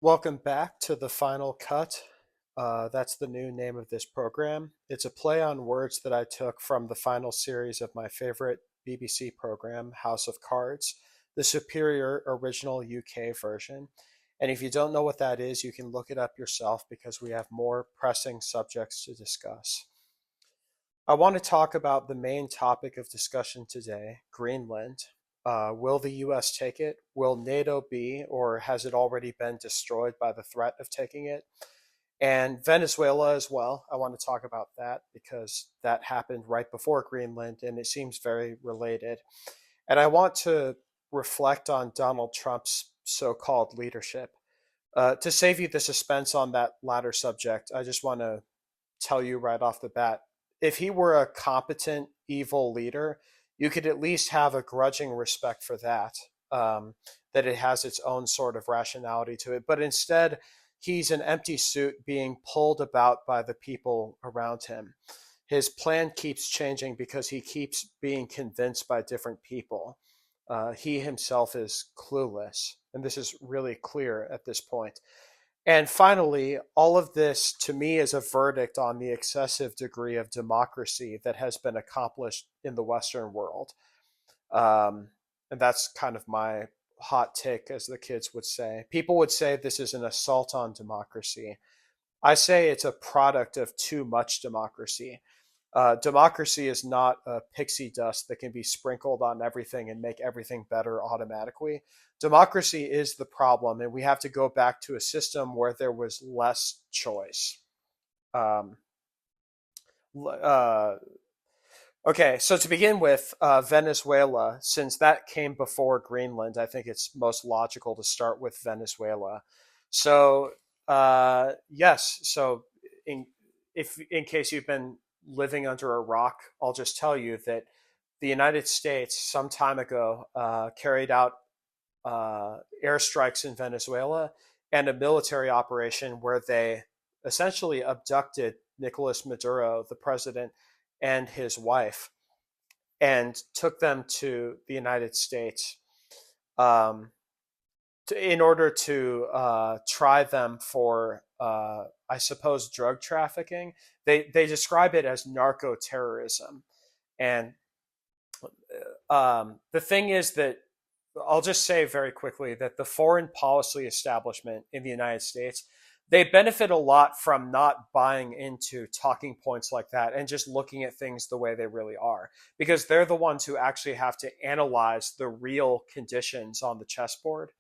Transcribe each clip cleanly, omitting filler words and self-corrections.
Welcome back to the final cut. That's the new name of this program. It's a play on words that I took from the final series of my favorite BBC program, House of Cards, the superior original UK version. And if you don't know what that is, you can look it up yourself because we have more pressing subjects to discuss. I want to talk about the main topic of discussion today, Greenland. Will the US take it? Will NATO be, or has it already been destroyed by the threat of taking it? And Venezuela as well. I want to talk about that because that happened right before Greenland and it seems very related. And I want to reflect on Donald Trump's so called leadership. To save you the suspense on that latter subject, I just want to tell you right off the bat, if he were a competent evil leader, you could at least have a grudging respect for that, that it has its own sort of rationality to it. But instead, he's an empty suit being pulled about by the people around him. His plan keeps changing because he keeps being convinced by different people. He himself is clueless, and this is really clear at this point. And finally, all of this to me is a verdict on the excessive degree of democracy that has been accomplished in the Western world. And that's kind of my hot take, as the kids would say. People would say this is an assault on democracy. I say it's a product of too much democracy. Democracy is not a pixie dust that can be sprinkled on everything and make everything better automatically. Democracy is the problem, and we have to go back to a system where there was less choice. Um, uh, okay, so to begin with, Venezuela, since that came before Greenland, I think it's most logical to start with Venezuela. So, yes, so in, if in case you've been living under a rock, I'll just tell you that the United States some time ago carried out airstrikes in Venezuela and a military operation where they essentially abducted Nicolas Maduro, the president, and his wife, and took them to the United States um, in order to try them for, I suppose, drug trafficking. They describe it as narco terrorism, and the thing is that I'll just say very quickly that the foreign policy establishment in the United States, they benefit a lot from not buying into talking points like that and just looking at things the way they really are, because they're the ones who actually have to analyze the real conditions on the chessboard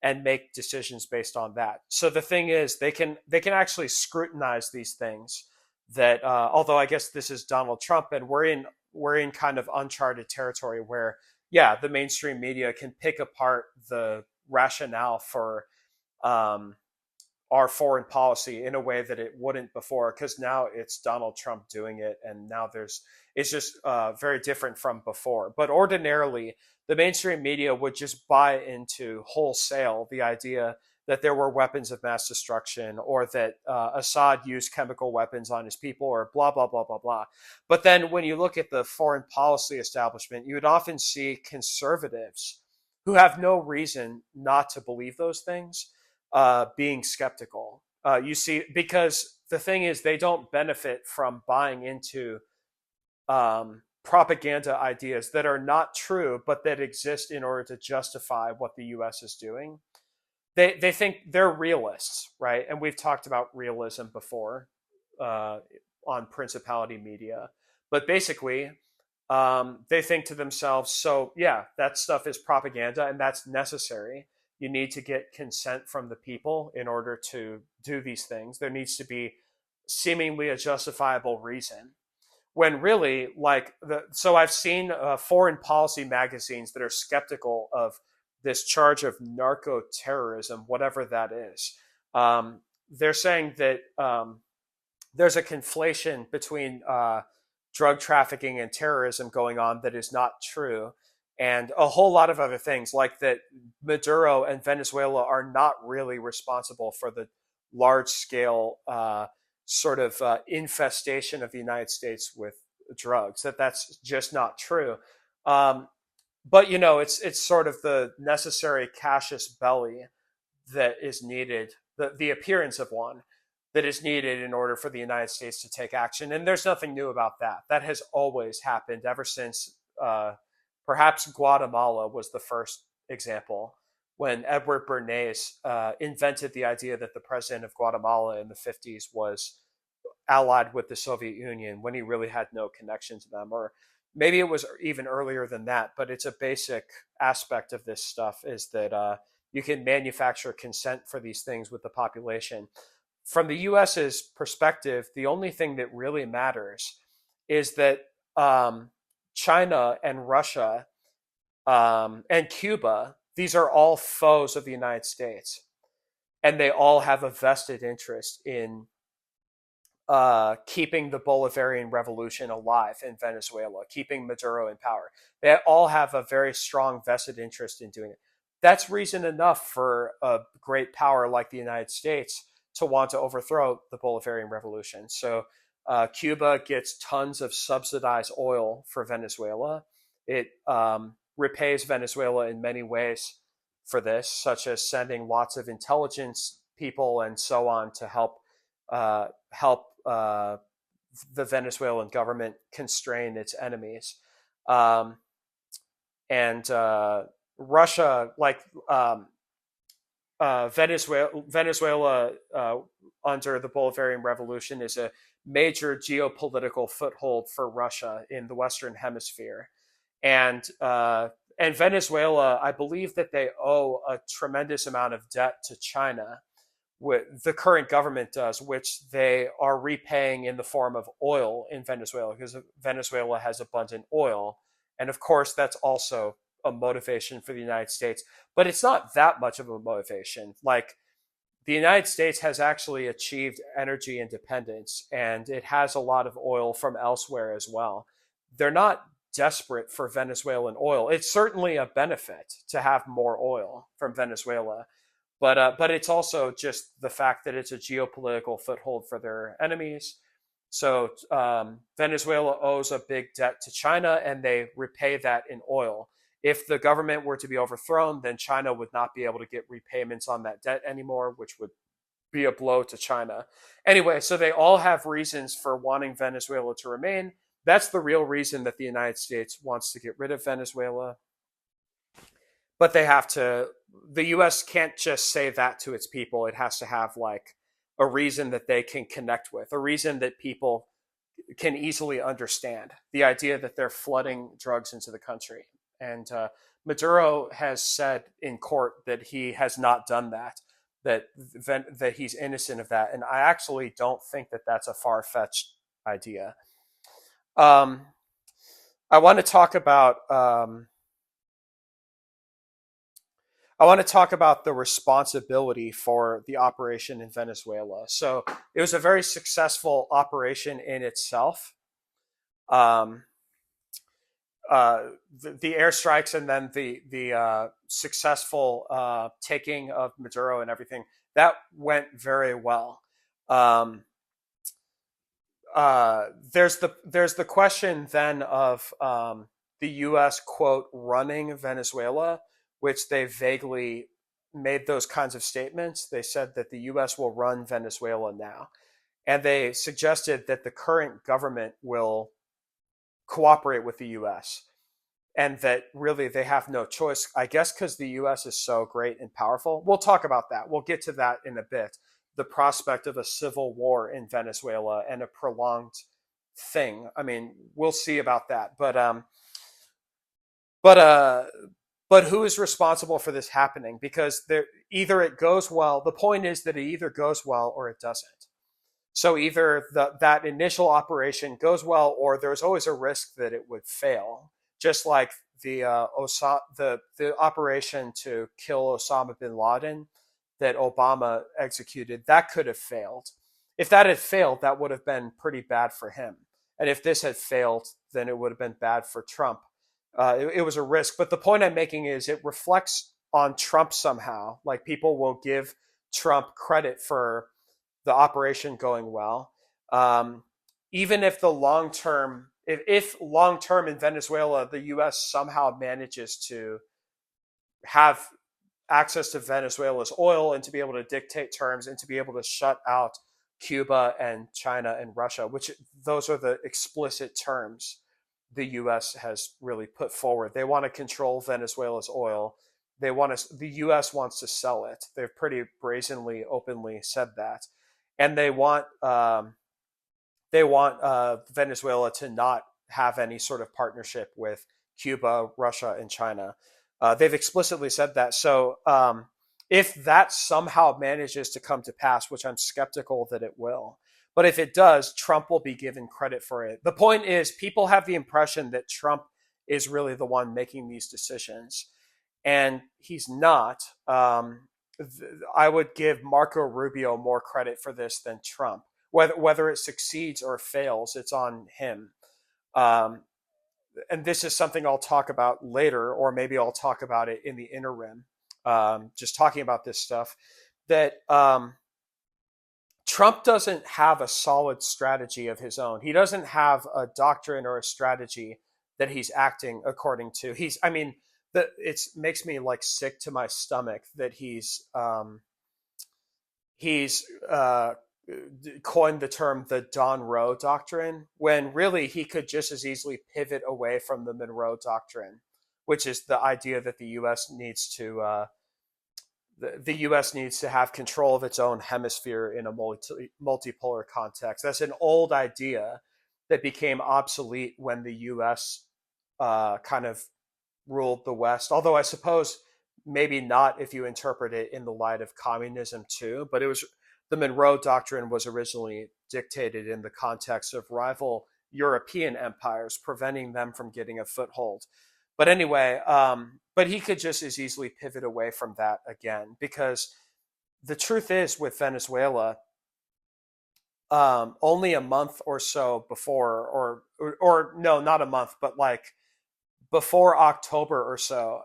and make decisions based on that. So the thing is, they can actually scrutinize these things. That although I guess this is Donald Trump, and we're in kind of uncharted territory where, yeah, the mainstream media can pick apart the rationale for um, our foreign policy in a way that it wouldn't before, because now it's Donald Trump doing it, and now it's just very different from before. But ordinarily, the mainstream media would just buy into wholesale the idea that there were weapons of mass destruction, or that Assad used chemical weapons on his people, or blah, blah, blah, blah, blah. But then when you look at the foreign policy establishment, you would often see conservatives who have no reason not to believe those things being skeptical. You see, because the thing is, they don't benefit from buying into propaganda ideas that are not true, but that exist in order to justify what the US is doing. They think they're realists, right? And we've talked about realism before uh, on Principality Media. But basically, they think to themselves, so yeah, that stuff is propaganda and that's necessary. You need to get consent from the people in order to do these things. There needs to be seemingly a justifiable reason. When really, so I've seen foreign policy magazines that are skeptical of this charge of narco terrorism, whatever that is. They're saying that there's a conflation between drug trafficking and terrorism going on that is not true, and a whole lot of other things, like that Maduro and Venezuela are not really responsible for the large scale sort of infestation of the United States with drugs. That's just not true. Um, but it's sort of the necessary casus belli that is needed, the appearance of one that is needed in order for the United States to take action. And there's nothing new about that. That has always happened ever since perhaps Guatemala was the first example, when Edward Bernays invented the idea that the president of Guatemala in the 50s was allied with the Soviet Union when he really had no connection to them. Or maybe it was even earlier than that, but it's a basic aspect of this stuff is that you can manufacture consent for these things with the population. From the US's perspective, the only thing that really matters is that China and Russia and Cuba, these are all foes of the United States. And they all have a vested interest in keeping the Bolivarian Revolution alive in Venezuela, keeping Maduro in power. They all have a very strong vested interest in doing it. That's reason enough for a great power like the United States to want to overthrow the Bolivarian Revolution. So Cuba gets tons of subsidized oil for Venezuela. It repays Venezuela in many ways for this, such as sending lots of intelligence people and so on to help the Venezuelan government constrain its enemies. And Russia, like Venezuela under the Bolivarian Revolution, is a major geopolitical foothold for Russia in the Western Hemisphere. And Venezuela, I believe that they owe a tremendous amount of debt to China. The current government does, which they are repaying in the form of oil in Venezuela, because Venezuela has abundant oil. And of course, that's also a motivation for the United States. But it's not that much of a motivation. Like, the United States has actually achieved energy independence, and it has a lot of oil from elsewhere as well. They're not desperate for Venezuelan oil. It's certainly a benefit to have more oil from Venezuela. But it's also just the fact that it's a geopolitical foothold for their enemies. So Venezuela owes a big debt to China, and they repay that in oil. If the government were to be overthrown, then China would not be able to get repayments on that debt anymore, which would be a blow to China. Anyway, so they all have reasons for wanting Venezuela to remain. That's the real reason that the United States wants to get rid of Venezuela. But they have to, the US can't just say that to its people. It has to have like a reason that they can connect with, a reason that people can easily understand. The idea that they're flooding drugs into the country. And Maduro has said in court that he has not done that, that he's innocent of that. And I actually don't think that that's a far-fetched idea. I want to talk about the responsibility for the operation in Venezuela. So it was a very successful operation in itself. The airstrikes and then the successful taking of Maduro and everything, that went very well. There's the question then of the U.S. quote running Venezuela, which they vaguely made those kinds of statements. They said that the U.S. will run Venezuela now, and they suggested that the current government will cooperate with the U.S. and that really they have no choice, I guess, because the U.S. is so great and powerful. We'll talk about that. We'll get to that in a bit. The prospect of a civil war in Venezuela and a prolonged thing. I mean, we'll see about that. But who is responsible for this happening? Because either it goes well. The point is that it either goes well or it doesn't. So either that initial operation goes well, or there's always a risk that it would fail. Just like the operation to kill Osama bin Laden that Obama executed, that could have failed. If that had failed, that would have been pretty bad for him. And if this had failed, then it would have been bad for Trump. It was a risk. But the point I'm making is it reflects on Trump somehow. Like, people will give Trump credit for the operation going well. Even if the long term, if long term in Venezuela, the U.S. somehow manages to have access to Venezuela's oil and to be able to dictate terms and to be able to shut out Cuba and China and Russia, which those are the explicit terms the U.S. has really put forward. They want to control Venezuela's oil. They want to. The U.S. wants to sell it. They've pretty brazenly, openly said that, and they want Venezuela to not have any sort of partnership with Cuba, Russia, and China. They've explicitly said that. So if that somehow manages to come to pass, which I'm skeptical that it will, but if it does, Trump will be given credit for it. The point is, people have the impression that Trump is really the one making these decisions, and he's not. I would give Marco Rubio more credit for this than Trump. Whether it succeeds or fails, it's on him. Um, and this is something I'll talk about later, or maybe I'll talk about it in the interim. Just talking about this stuff that Trump doesn't have a solid strategy of his own. He doesn't have a doctrine or a strategy that he's acting according to. I mean, it makes me like sick to my stomach that he's coined the term the Don Roe doctrine, when really he could just as easily pivot away from the Monroe doctrine, which is the idea that the U.S. needs to have control of its own hemisphere in a multipolar context. That's an old idea that became obsolete when the U.S. Kind of ruled the West. Although I suppose maybe not if you interpret it in the light of communism too. But the Monroe Doctrine was originally dictated in the context of rival European empires, preventing them from getting a foothold. But anyway, but he could just as easily pivot away from that again, because the truth is with Venezuela, only a month or so before, or no, not a month, but like before October or so,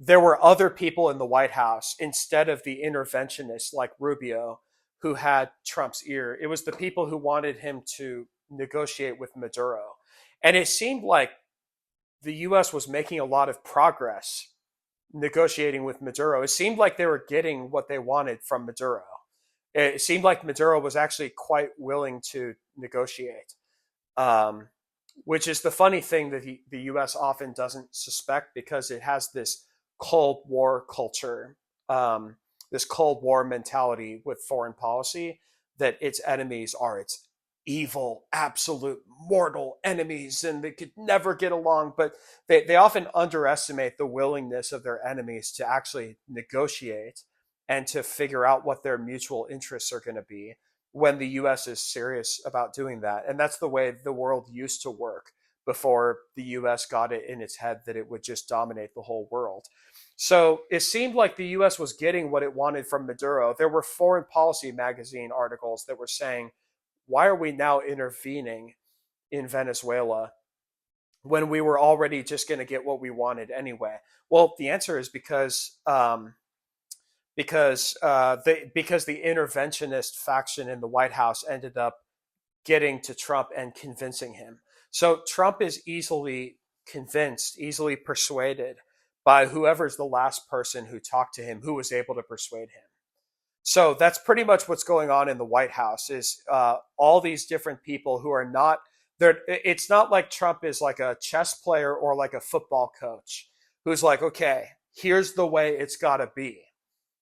there were other people in the White House instead of the interventionists like Rubio who had Trump's ear. It was the people who wanted him to negotiate with Maduro. And it seemed like the US was making a lot of progress negotiating with Maduro. It seemed like they were getting what they wanted from Maduro. It seemed like Maduro was actually quite willing to negotiate, which is the funny thing that the US often doesn't suspect, because it has this Cold War culture, this Cold War mentality with foreign policy, that its enemies are its evil, absolute, mortal enemies, and they could never get along. But they often underestimate the willingness of their enemies to actually negotiate and to figure out what their mutual interests are going to be when the US is serious about doing that. And that's the way the world used to work before the US got it in its head that it would just dominate the whole world. So it seemed like the US was getting what it wanted from Maduro. There were foreign policy magazine articles that were saying, why are we now intervening in Venezuela when we were already just going to get what we wanted anyway? Well, the answer is because the interventionist faction in the White House ended up getting to Trump and convincing him. So Trump is easily convinced, easily persuaded by whoever's the last person who talked to him, who was able to persuade him. So that's pretty much what's going on in the White House, is all these different people who are not there. It's not like Trump is like a chess player or like a football coach who's like, okay, here's the way it's got to be.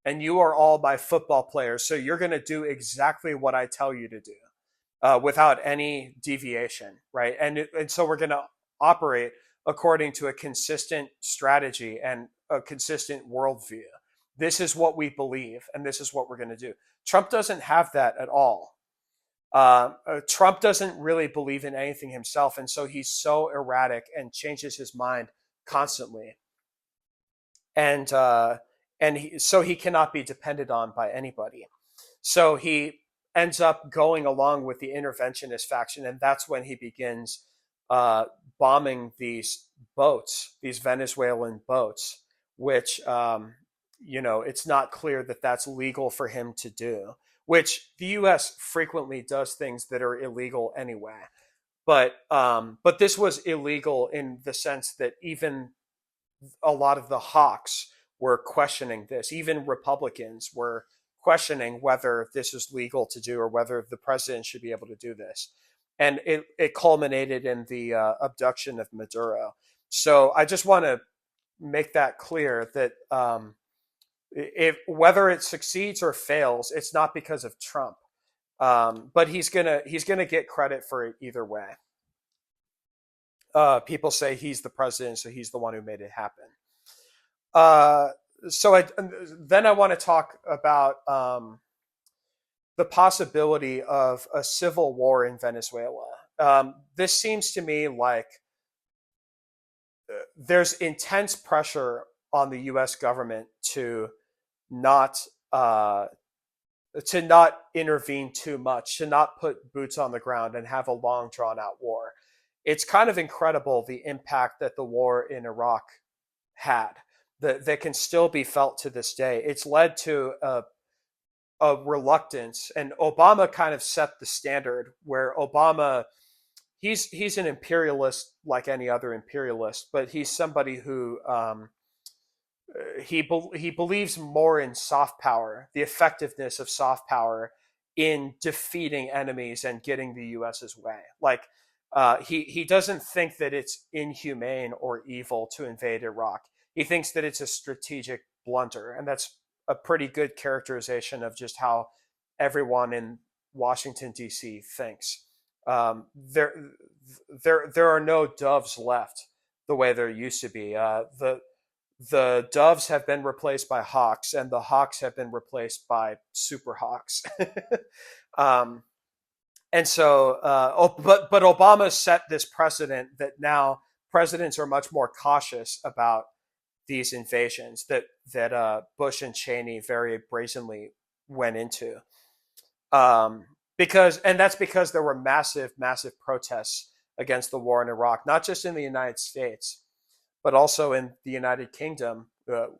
And you are all my football players, so you're going to do exactly what I tell you to do, without any deviation, right? And so we're going to operate according to a consistent strategy and a consistent worldview. This is what we believe, and this is what we're going to do. Trump doesn't have that at all. Trump doesn't really believe in anything himself, and so he's so erratic and changes his mind constantly. And so he cannot be depended on by anybody. So he ends up going along with the interventionist faction, and that's when he begins bombing these boats, these Venezuelan boats, which it's not clear that that's legal for him to do. Which the U.S. frequently does things that are illegal anyway, but this was illegal in the sense that even a lot of the hawks were questioning this. Even Republicans were questioning whether this is legal to do or whether the president should be able to do this. And it culminated in the abduction of Maduro. So I just want to make that clear that if whether it succeeds or fails, it's not because of Trump. But he's gonna get credit for it either way. People say he's the president, so he's the one who made it happen. Uh, then I want to talk about the possibility of a civil war in Venezuela. This seems to me like there's intense pressure on the U.S. government not uh, to not intervene too much, to not put boots on the ground and have a long drawn out war. It's kind of incredible the impact that the war in Iraq had that can still be felt to this day. It's led to a reluctance, and Obama kind of set the standard where Obama he's an imperialist like any other imperialist, but he's somebody who he believes more in soft power, the effectiveness of soft power in defeating enemies and getting the U.S.'s way. Like he doesn't think that it's inhumane or evil to invade Iraq. He thinks that it's a strategic blunder, and that's a pretty good characterization of just how everyone in Washington D.C. thinks. There are no doves left the way there used to be. The doves have been replaced by hawks, and the hawks have been replaced by super hawks. um, and so, but Obama set this precedent that now presidents are much more cautious about these invasions that Bush and Cheney very brazenly went into. That's because there were massive protests against the war in Iraq, not just in the United States, but also in the United Kingdom,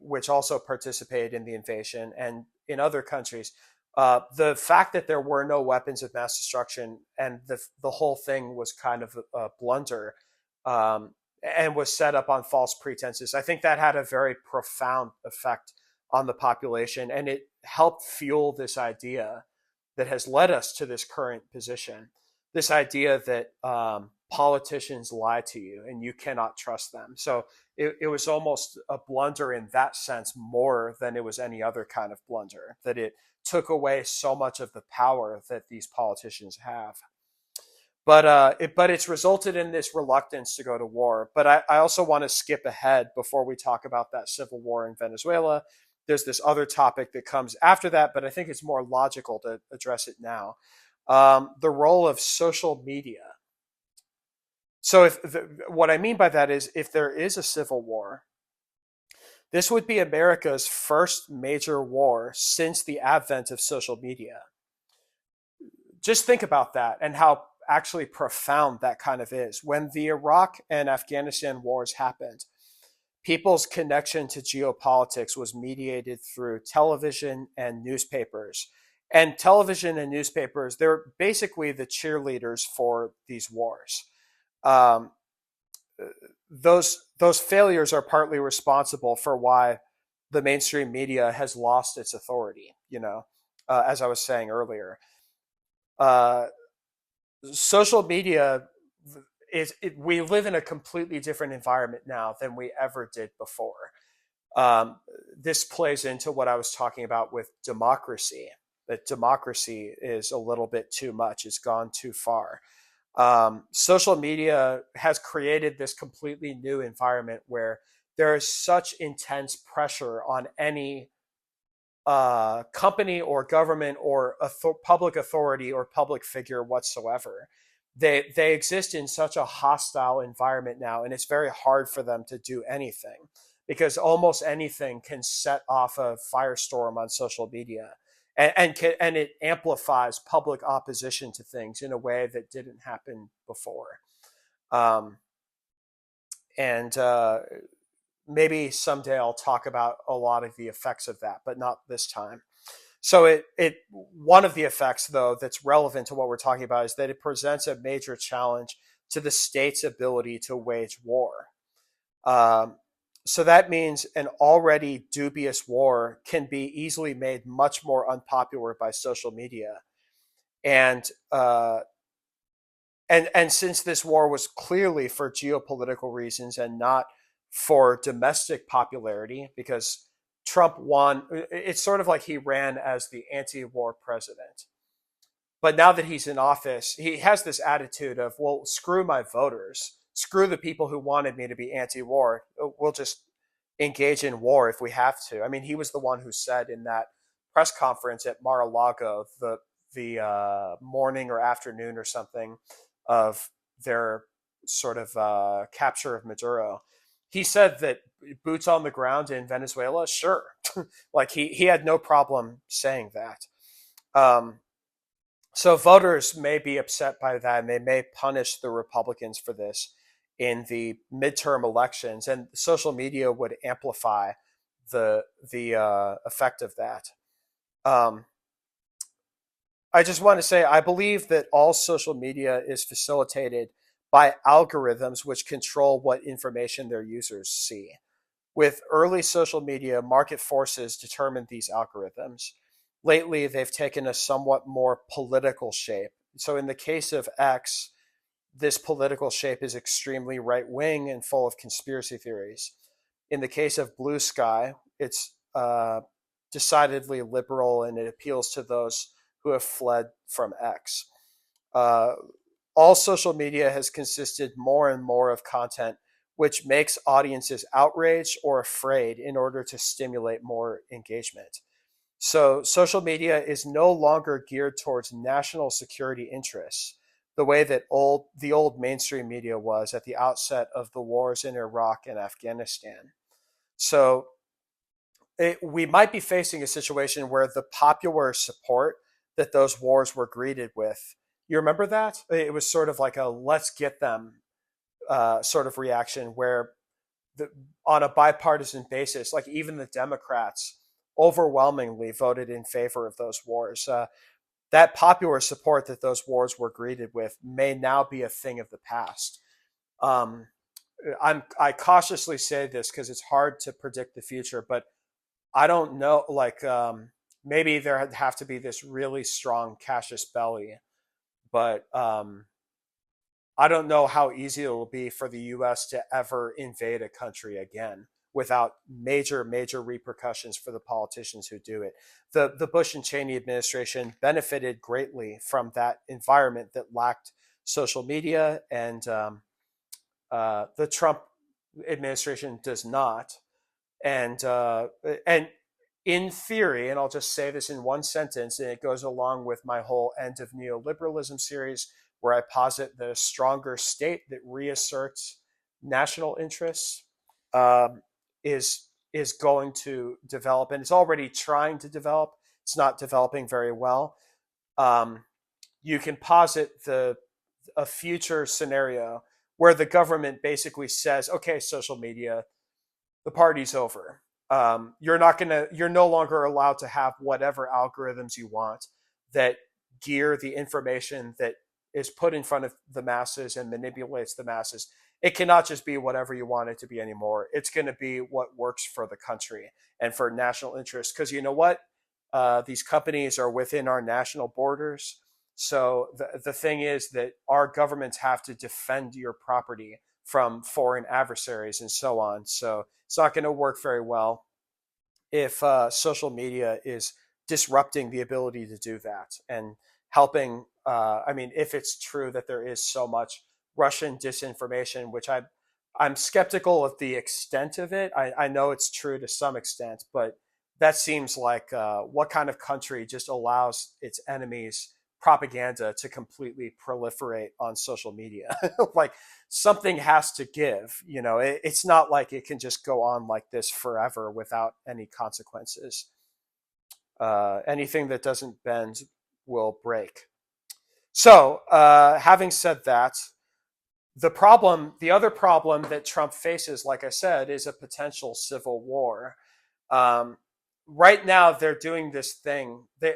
which also participated in the invasion, and in other countries. The fact that there were no weapons of mass destruction and the whole thing was kind of a blunder, and was set up on false pretenses, I think that had a very profound effect on the population, and it helped fuel this idea that has led us to this current position. This idea that politicians lie to you and you cannot trust them. So it was almost a blunder in that sense more than it was any other kind of blunder, that it took away so much of the power that these politicians have. But it's resulted in this reluctance to go to war. But I also want to skip ahead before we talk about that civil war in Venezuela. There's this other topic that comes after that, but I think it's more logical to address it now. The role of social media. So what I mean by that is if there is a civil war, this would be America's first major war since the advent of social media. Just think about that and how actually profound that kind of is. When the Iraq and Afghanistan wars happened, people's connection to geopolitics was mediated through television and newspapers. And television and newspapers, they're basically the cheerleaders for these wars. Um, those failures are partly responsible for why the mainstream media has lost its authority. As I was saying earlier, uh, social media we live in a completely different environment now than we ever did before. This plays into what I was talking about with democracy. That democracy is a little bit too much; it's gone too far. Social media has created this completely new environment where there is such intense pressure on any company or government or public authority or public figure whatsoever. They exist in such a hostile environment now, and it's very hard for them to do anything because almost anything can set off a firestorm on social media, and it amplifies public opposition to things in a way that didn't happen before. Um, and Maybe someday I'll talk about a lot of the effects of that, but not this time. So one of the effects, though, that's relevant to what we're talking about is that it presents a major challenge to the state's ability to wage war. Um, So that means an already dubious war can be easily made much more unpopular by social media. And and since this war was clearly for geopolitical reasons and not for domestic popularity, because Trump won, it's sort of like he ran as the anti-war president. But now that he's in office, he has this attitude of, well, screw my voters, screw the people who wanted me to be anti-war. We'll just engage in war if we have to. I mean, he was the one who said in that press conference at Mar-a-Lago, the morning or afternoon or something of their sort of capture of Maduro. He said that boots on the ground in Venezuela, sure. Like he had no problem saying that. Um, so voters may be upset by that, and they may punish the Republicans for this in the midterm elections, and social media would amplify the effect of that. Um, I just want to say I believe that all social media is facilitated by algorithms which control what information their users see. With early social media, market forces determined these algorithms. Lately, they've taken a somewhat more political shape. So, in the case of X, this political shape is extremely right wing and full of conspiracy theories. In the case of Blue Sky, it's decidedly liberal and it appeals to those who have fled from X. Uh, all social media has consisted more and more of content which makes audiences outraged or afraid in order to stimulate more engagement. So social media is no longer geared towards national security interests the way that the old mainstream media was at the outset of the wars in Iraq and Afghanistan. So we might be facing a situation where the popular support that those wars were greeted with, you remember that? It was sort of like a let's get them sort of reaction where the, on a bipartisan basis, like even the Democrats overwhelmingly voted in favor of those wars. That popular support that those wars were greeted with may now be a thing of the past. Um, I cautiously say this because it's hard to predict the future, but I don't know. Like maybe there would have to be this really strong Cassius belly, but I don't know how easy it will be for the U.S. to ever invade a country again without major repercussions for the politicians who do it. The Bush and Cheney administration benefited greatly from that environment that lacked social media, and the Trump administration does not. And in theory, and I'll just say this in one sentence, and it goes along with my whole End of Neoliberalism series, where I posit that a stronger state that reasserts national interests um, is going to develop, and it's already trying to develop. It's not developing very well. Um, you can posit the a future scenario where the government basically says, "Okay, social media, the party's over. You're no longer allowed to have whatever algorithms you want that gear the information that is put in front of the masses and manipulates the masses. It cannot just be whatever you want it to be anymore. It's going to be what works for the country and for national interests. Because you know what? These companies are within our national borders. So the thing is that our governments have to defend your property from foreign adversaries and so on. So it's not going to work very well if social media is disrupting the ability to do that and helping. I mean, if it's true that there is so much Russian disinformation, which I'm skeptical of the extent of it. I know it's true to some extent, but that seems like what kind of country just allows its enemies propaganda to completely proliferate on social media? Like something has to give. It's not like it can just go on like this forever without any consequences. Anything that doesn't bend will break. So, having said that, the other problem that Trump faces, like I said, is a potential civil war. Um, right now, they're doing this thing. They're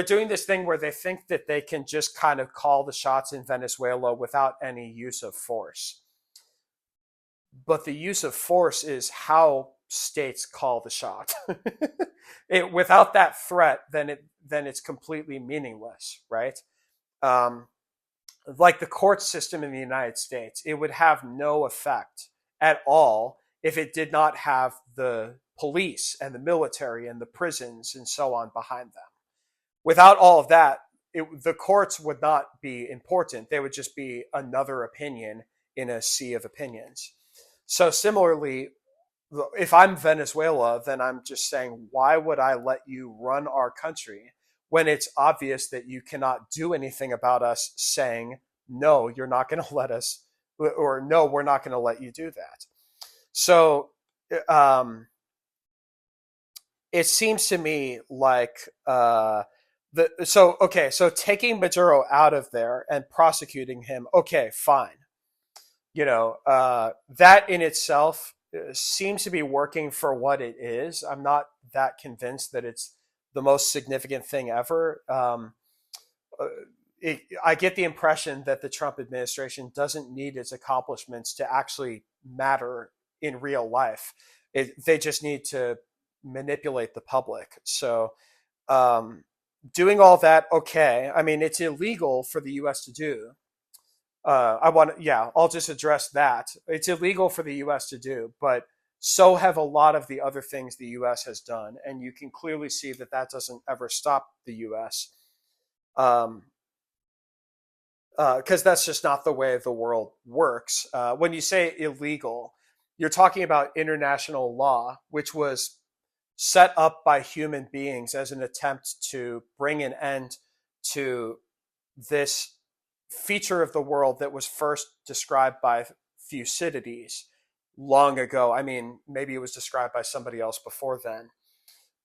doing this thing where they think that they can just kind of call the shots in Venezuela without any use of force. but the use of force is how states call the shot. Without that threat, then it's completely meaningless, right? Um, like the court system in the United States, it would have no effect at all if it did not have the police and the military and the prisons and so on behind them. Without all of that, the courts would not be important. They would just be another opinion in a sea of opinions. So similarly, if I'm Venezuela, then I'm just saying, why would I let you run our country when it's obvious that you cannot do anything about us saying, no, you're not going to let us, or no, we're not going to let you do that. So um, it seems to me like so taking Maduro out of there and prosecuting him, okay, fine. That in itself seems to be working for what it is. I'm not that convinced that it's the most significant thing ever. Uh, I get the impression that the Trump administration doesn't need its accomplishments to actually matter in real life. They just need to manipulate the public. So, um, doing all that, okay. I mean, it's illegal for the U.S. to do. I'll just address that. It's illegal for the U.S. to do, but so have a lot of the other things the U.S. has done, and you can clearly see that that doesn't ever stop the U.S. Um, because that's just not the way the world works. When you say illegal, you're talking about international law, which was set up by human beings as an attempt to bring an end to this feature of the world that was first described by Thucydides long ago. I mean, maybe it was described by somebody else before then,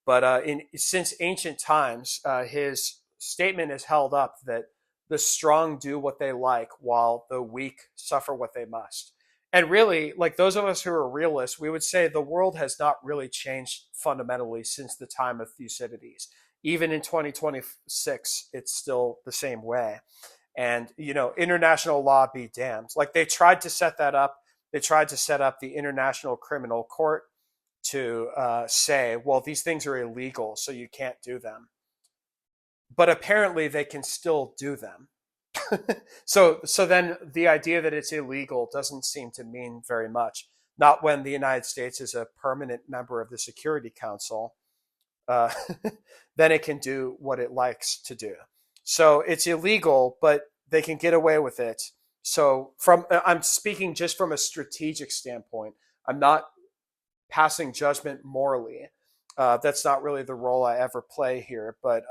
but since ancient times, his statement is held up that the strong do what they like while the weak suffer what they must. And really, like those of us who are realists, we would say the world has not really changed fundamentally since the time of Thucydides. Even in 2026, it's still the same way. And, international law be damned. Like they tried to set that up. They tried to set up the International Criminal Court to say, well, these things are illegal, so you can't do them. But apparently they can still do them. So then the idea that it's illegal doesn't seem to mean very much. Not when the United States is a permanent member of the Security Council. Uh, then it can do what it likes to do. So it's illegal, but they can get away with it. So I'm speaking just from a strategic standpoint. I'm not passing judgment morally. That's not really the role I ever play here, but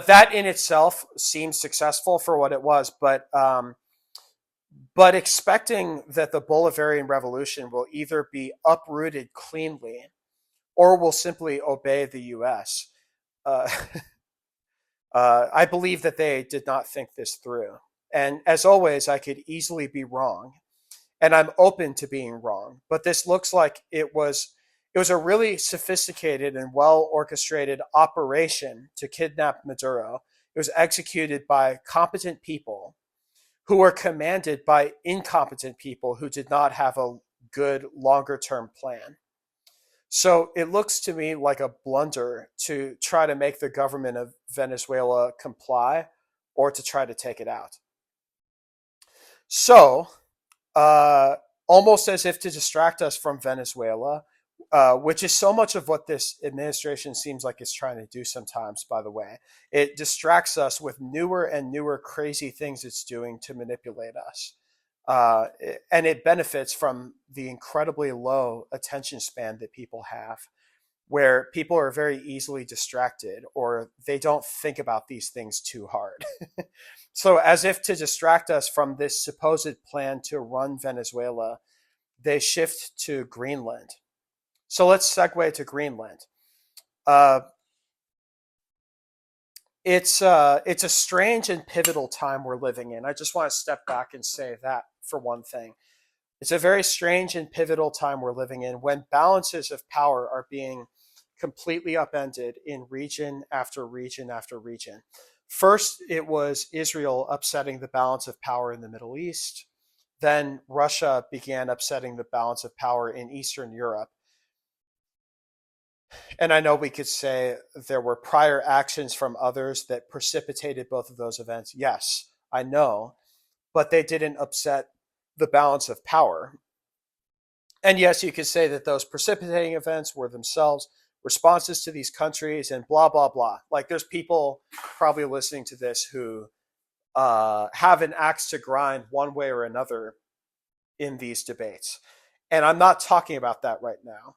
that in itself seems successful for what it was. But expecting that the Bolivarian Revolution will either be uprooted cleanly or will simply obey the U.S. Uh, I believe that they did not think this through. And as always, I could easily be wrong, and I'm open to being wrong. But this looks like it was a really sophisticated and well orchestrated operation to kidnap Maduro. It was executed by competent people who were commanded by incompetent people who did not have a good longer term plan. So it looks to me like a blunder to try to make the government of Venezuela comply or to try to take it out. So, uh, almost as if to distract us from Venezuela, which is so much of what this administration seems like it's trying to do sometimes, by the way. It distracts us with newer and newer crazy things it's doing to manipulate us. And it benefits from the incredibly low attention span that people have, where people are very easily distracted or they don't think about these things too hard. So, as if to distract us from this supposed plan to run Venezuela, they shift to Greenland. So let's segue to Greenland. Uh, it's a strange and pivotal time we're living in. I just want to step back and say that for one thing. It's a very strange and pivotal time we're living in when balances of power are being completely upended in region after region after region. First, it was Israel upsetting the balance of power in the Middle East. then Russia began upsetting the balance of power in Eastern Europe. And I know we could say there were prior actions from others that precipitated both of those events. Yes, I know, but they didn't upset the balance of power. And yes, you could say that those precipitating events were themselves responses to these countries and blah, blah, blah. Like there's people probably listening to this who have an axe to grind one way or another in these debates. And I'm not talking about that right now.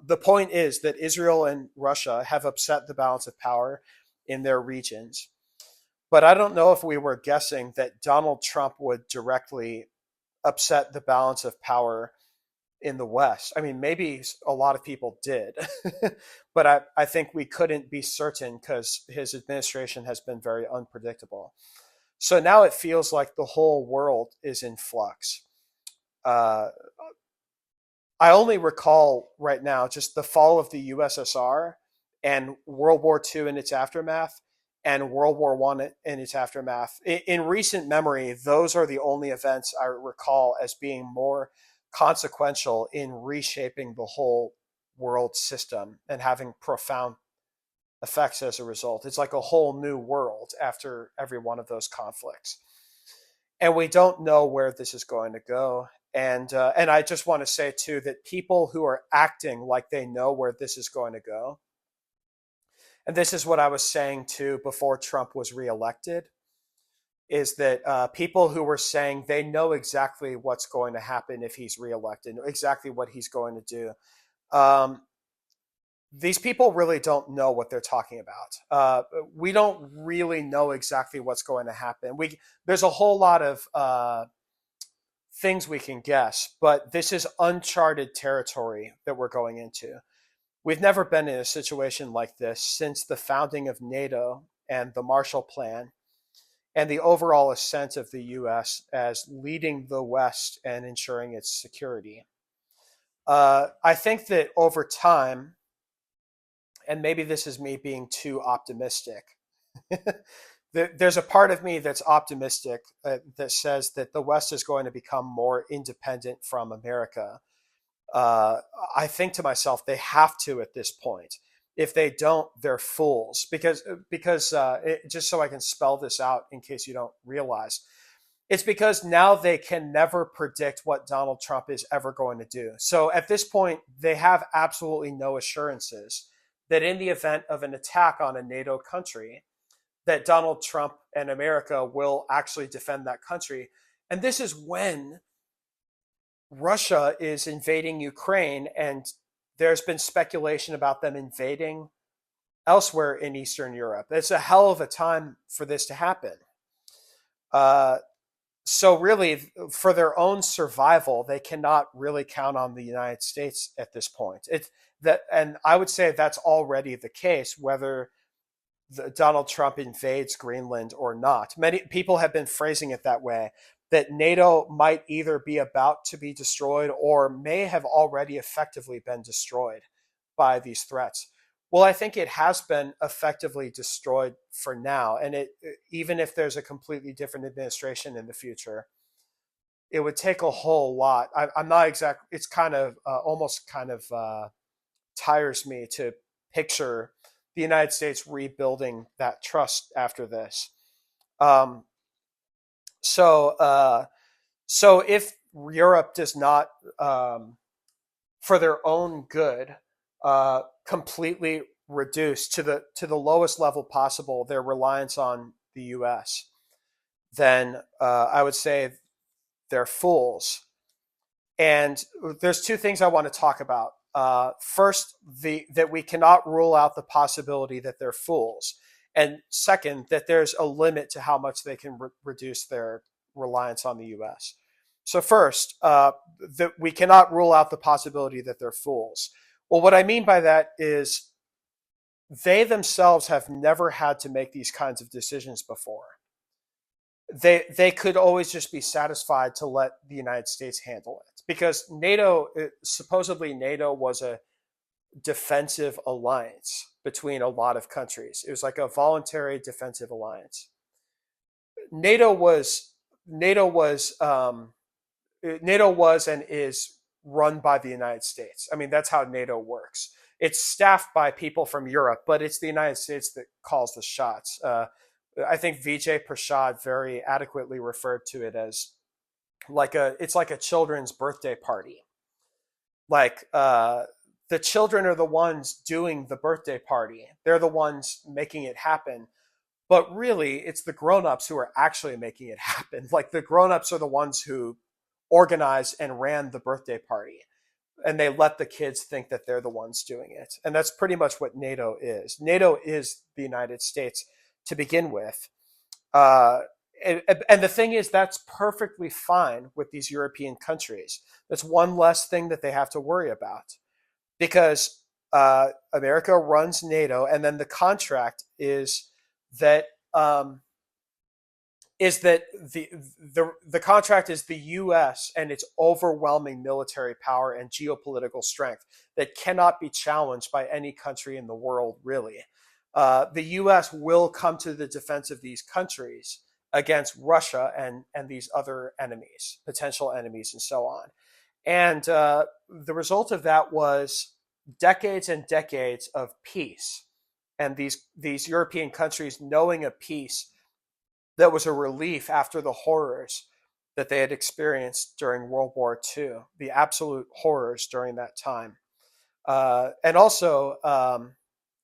The point is that Israel and Russia have upset the balance of power in their regions. But I don't know if we were guessing that Donald Trump would directly upset the balance of power in the West. I mean, maybe a lot of people did, but I think we couldn't be certain because his administration has been very unpredictable. So now it feels like the whole world is in flux. Uh, I only recall right now just the fall of the USSR and World War II in its aftermath and World War One in its aftermath. In recent memory, those are the only events I recall as being more consequential in reshaping the whole world system and having profound effects as a result. It's like a whole new world after every one of those conflicts. And we don't know where this is going to go. And I just want to say too that people who are acting like they know where this is going to go, and this is what I was saying too before Trump was reelected, is that people who were saying they know exactly what's going to happen if he's reelected, exactly what he's going to do. These people really don't know what they're talking about. We don't really know exactly what's going to happen. There's a whole lot of things we can guess, but this is uncharted territory that we're going into. We've never been in a situation like this since the founding of NATO and the Marshall Plan and the overall ascent of the US as leading the West and ensuring its security. I think that over time, and maybe this is me being too optimistic, there's a part of me that's optimistic that says that the West is going to become more independent from America. I think to myself, they have to at this point. If they don't, they're fools. Just so I can spell this out in case you don't realize, it's because now they can never predict what Donald Trump is ever going to do. So at this point, they have absolutely no assurances that in the event of an attack on a NATO country, that Donald Trump and America will actually defend that country. And this is when Russia is invading Ukraine, and there's been speculation about them invading elsewhere in Eastern Europe. It's a hell of a time for this to happen. So really, for their own survival, they cannot really count on the United States at this point. And I would say that's already the case, whether Donald Trump invades Greenland or not. Many people have been phrasing it that way, that NATO might either be about to be destroyed or may have already effectively been destroyed by these threats. Well, I think it has been effectively destroyed for now. And even if there's a completely different administration in the future, it would take a whole lot. I'm not exact. It's kind of almost kind of tires me to picture the United States rebuilding that trust after this. Um, so if Europe does not, for their own good, completely reduce to the lowest level possible their reliance on the U.S., then I would say they're fools. And there's two things I want to talk about. First, that we cannot rule out the possibility that they're fools. And second, that there's a limit to how much they can reduce their reliance on the U.S. So first, that we cannot rule out the possibility that they're fools. Well, what I mean by that is they themselves have never had to make these kinds of decisions before. They could always just be satisfied to let the United States handle it, because supposedly NATO was a defensive alliance between a lot of countries. It was like a voluntary defensive alliance. NATO was NATO was and is run by the United States. I mean, that's how NATO works. It's staffed by people from Europe, but it's the United States that calls the shots. I think Vijay Prashad very adequately referred to it as it's like a children's birthday party. Like the children are the ones doing the birthday party. They're the ones making it happen. But really, it's the grown-ups who are actually making it happen. Like the grown-ups are the ones who organized and ran the birthday party. And they let the kids think that they're the ones doing it. And that's pretty much what NATO is. NATO is the United States to begin with. Uh, and the thing is, that's perfectly fine with these European countries. That's one less thing that they have to worry about because America runs NATO, and then the contract that um, is that the contract is the U.S. and its overwhelming military power and geopolitical strength that cannot be challenged by any country in the world, really. The U.S. will come to the defense of these countries against Russia and these other enemies, potential enemies, and so on. And the result of that was decades and decades of peace, and these European countries knowing a peace that was a relief after the horrors that they had experienced during World War II, the absolute horrors during that time. And also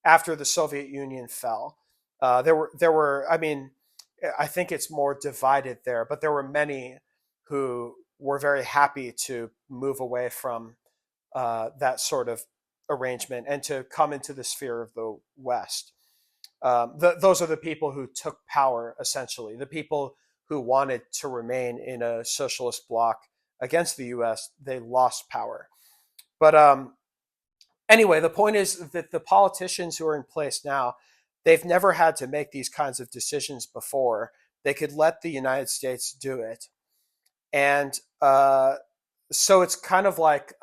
after the Soviet Union fell, I mean, I think it's more divided there, but there were many who were very happy to move away from that sort of arrangement and to come into the sphere of the West. Those are the people who took power, essentially, the people who wanted to remain in a socialist bloc against the US. They lost power. But anyway, the point is that the politicians who are in place now, they've never had to make these kinds of decisions before. They could let the United States do it. And so it's kind of like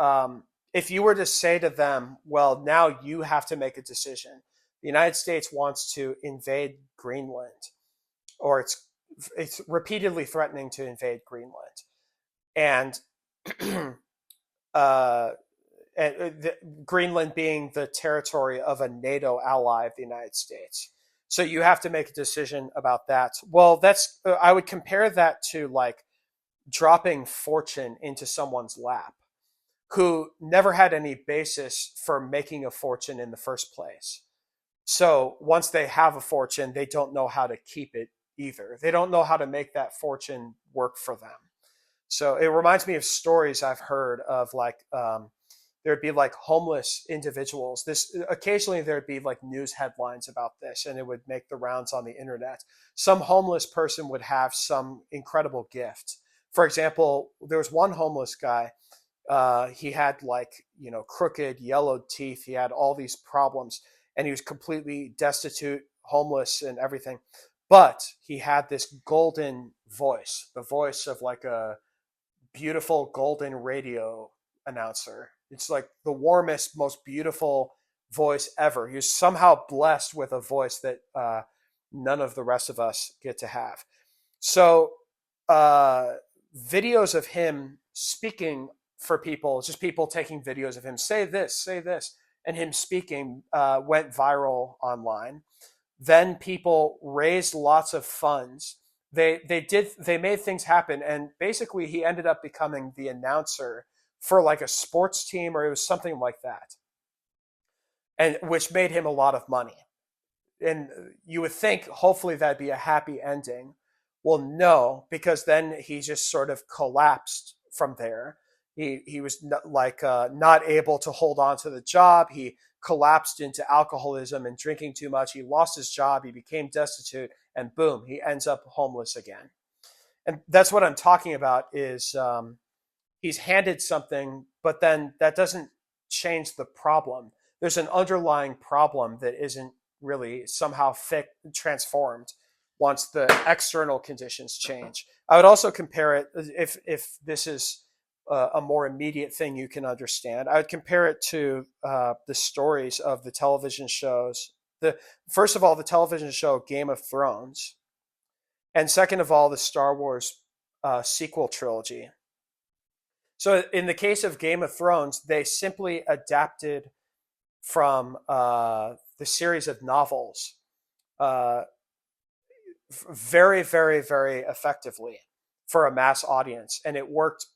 if you were to say to them, well, now you have to make a decision. The United States wants to invade Greenland, or it's repeatedly threatening to invade Greenland. And uh, Greenland being the territory of a NATO ally of the United States. So you have to make a decision about that. Well, I would compare that to like dropping fortune into someone's lap who never had any basis for making a fortune in the first place. So once they have a fortune, they don't know how to keep it either. They don't know how to make that fortune work for them. So it reminds me of stories I've heard of like there'd be like homeless individuals. This occasionally there'd be like news headlines about this, and it would make the rounds on the internet. Some homeless person would have some incredible gift. For example, there was one homeless guy. He had like crooked, yellowed teeth. He had all these problems, and he was completely destitute, homeless, and everything. But he had this golden voice, the voice of like a beautiful golden radio announcer. It's like the warmest, most beautiful voice ever. He was somehow blessed with a voice that none of the rest of us get to have. So videos of him speaking for people, just people taking videos of him, say this, and him speaking went viral online. Then people raised lots of funds. They made things happen, and basically he ended up becoming the announcer for like a sports team, or it was something like that, and which made him a lot of money. And you would think hopefully that'd be a happy ending. Well, no, because then he just sort of collapsed from there. He was not able to hold on to the job. He collapsed into alcoholism and drinking too much. He lost his job. He became destitute, and boom, he ends up homeless again. And that's what I'm talking about is he's handed something, but then that doesn't change the problem. There's an underlying problem that isn't really somehow transformed once the external conditions change. I would also compare it, if this is a more immediate thing you can understand, I would compare it to the stories of the television shows. First of all, the television show Game of Thrones, and second of all, the Star Wars sequel trilogy. So in the case of Game of Thrones, they simply adapted from the series of novels uh, very, very, very effectively for a mass audience, and it worked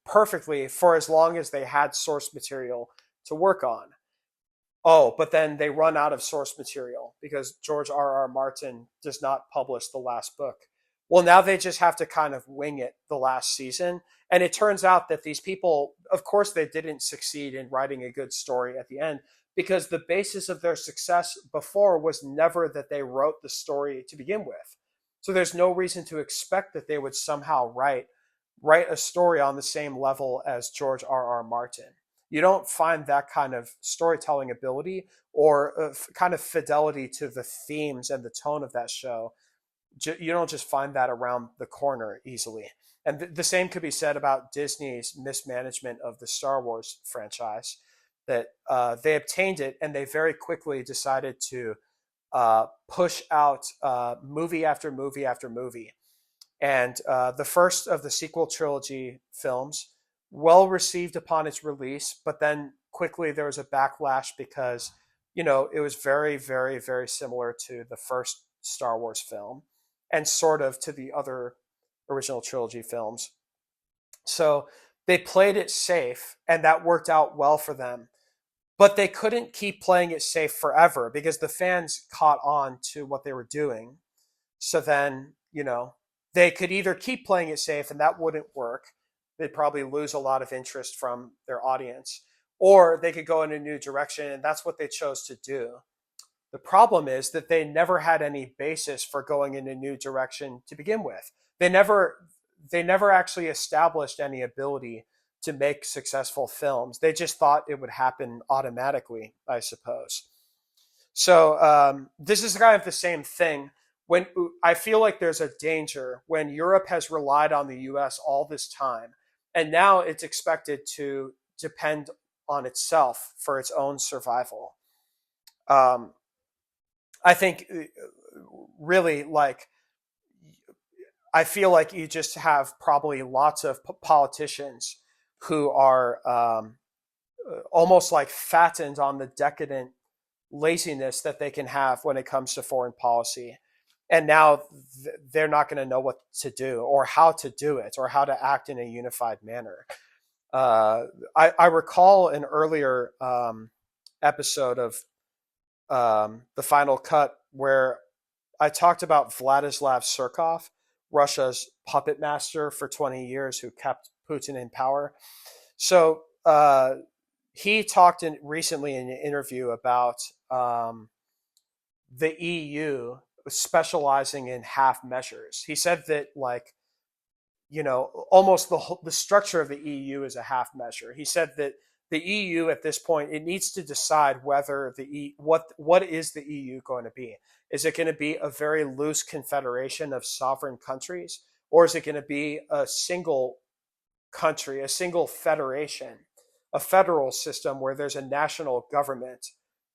perfectly for as long as they had source material to work on. Oh, but then they run out of source material because George R. R. Martin does not publish the last book. Well, now they just have to kind of wing it the last season. And it turns out that these people, of course, they didn't succeed in writing a good story at the end because the basis of their success before was never that they wrote the story to begin with. So there's no reason to expect that they would somehow write a story on the same level as George R. R. Martin. You don't find that kind of storytelling ability or kind of fidelity to the themes and the tone of that show. You don't just find that around the corner easily. And the same could be said about Disney's mismanagement of the Star Wars franchise, that they obtained it and they very quickly decided to push out movie after movie after movie. And the first of the sequel trilogy films, well received upon its release, but then quickly there was a backlash because, it was very, very, very similar to the first Star Wars film and sort of to the other original trilogy films. So they played it safe, and that worked out well for them. But they couldn't keep playing it safe forever because the fans caught on to what they were doing. So then, they could either keep playing it safe and that wouldn't work. They'd probably lose a lot of interest from their audience. Or they could go in a new direction, and that's what they chose to do. The problem is that they never had any basis for going in a new direction to begin with. They never actually established any ability to make successful films. They just thought it would happen automatically, I suppose. So this is kind of the same thing. When I feel like there's a danger when Europe has relied on the U.S. all this time, and now it's expected to depend on itself for its own survival. Um, I think really like I feel like you just have probably lots of politicians who are almost like fattened on the decadent laziness that they can have when it comes to foreign policy. And now they're not going to know what to do or how to do it or how to act in a unified manner. I recall an earlier episode of the final cut where I talked about Vladislav Surkov, Russia's puppet master for 20 years who kept Putin in power. So he talked recently in an interview about the EU specializing in half measures. He said that almost the structure of the EU is a half measure. He said that the EU at this point, it needs to decide whether what is the EU going to be? Is it going to be a very loose confederation of sovereign countries, or is it going to be a single country, a single federation, a federal system where there's a national government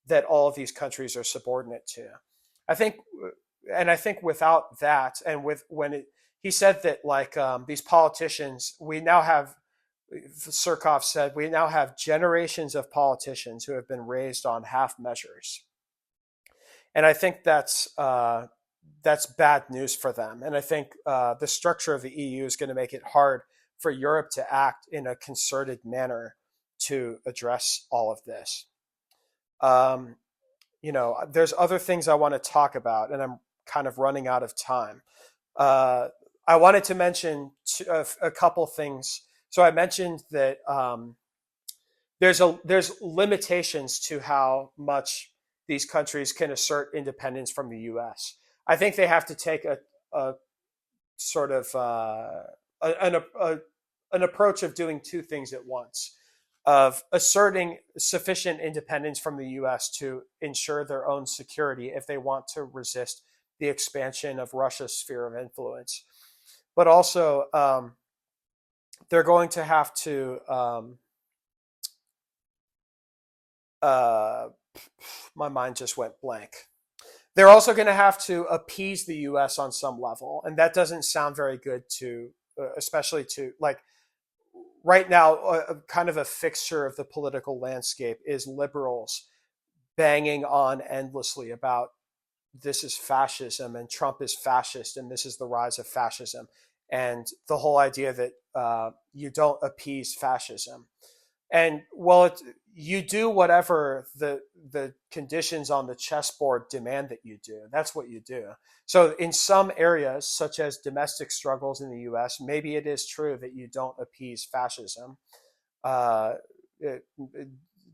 that all of these countries are subordinate to? I think, and I think without that, and he said that these politicians, we now have, Surkov said, we now have generations of politicians who have been raised on half measures, and I think that's bad news for them. And I think the structure of the EU is going to make it hard for Europe to act in a concerted manner to address all of this. There's other things I want to talk about, and I'm kind of running out of time. I wanted to mention a couple things. So I mentioned that there's limitations to how much these countries can assert independence from the U.S. I think they have to take a sort of an approach of doing two things at once, of asserting sufficient independence from the U.S. to ensure their own security if they want to resist the expansion of Russia's sphere of influence. But also, they're going to have to my mind just went blank. They're also going to have to appease the U.S. on some level, and that doesn't sound very good to, especially to right now, kind of a fixture of the political landscape is liberals banging on endlessly about this is fascism and Trump is fascist and this is the rise of fascism, and the whole idea that you don't appease fascism. And well, you do whatever the conditions on the chessboard demand that you do. That's what you do. So in some areas, such as domestic struggles in the U.S., maybe it is true that you don't appease fascism. Uh,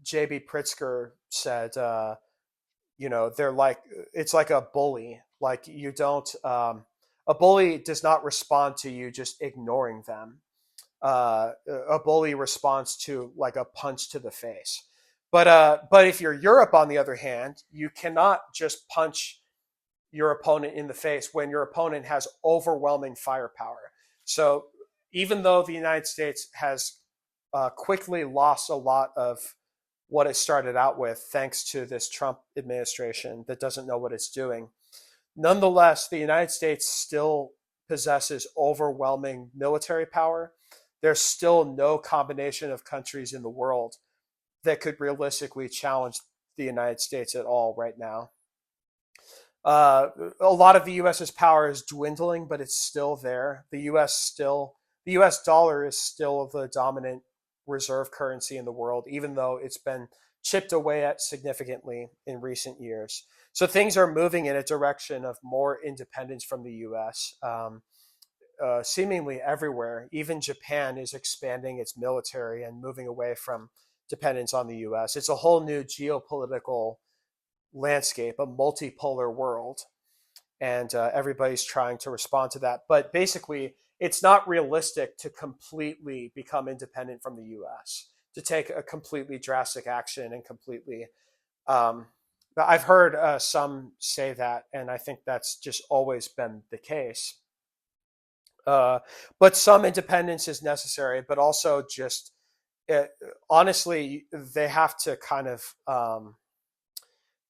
J.B. Pritzker said, they're like, it's like a bully. Like you don't, a bully does not respond to you just ignoring them. A bully responds to like a punch to the face. But if you're Europe, on the other hand, you cannot just punch your opponent in the face when your opponent has overwhelming firepower. So even though the United States has quickly lost a lot of what it started out with, thanks to this Trump administration that doesn't know what it's doing, nonetheless, the United States still possesses overwhelming military power. There's still no combination of countries in the world that could realistically challenge the United States at all right now. A lot of the U.S.'s power is dwindling, but it's still there. The U.S. dollar is still the dominant reserve currency in the world, even though it's been chipped away at significantly in recent years. So things are moving in a direction of more independence from the U.S. Seemingly everywhere. Even Japan is expanding its military and moving away from dependence on the U.S. It's a whole new geopolitical landscape, a multipolar world, and everybody's trying to respond to that. But basically, it's not realistic to completely become independent from the U.S., to take a completely drastic action and completely. I've heard some say that, and I think that's just always been the case. But some independence is necessary, but also just honestly, they have to kind of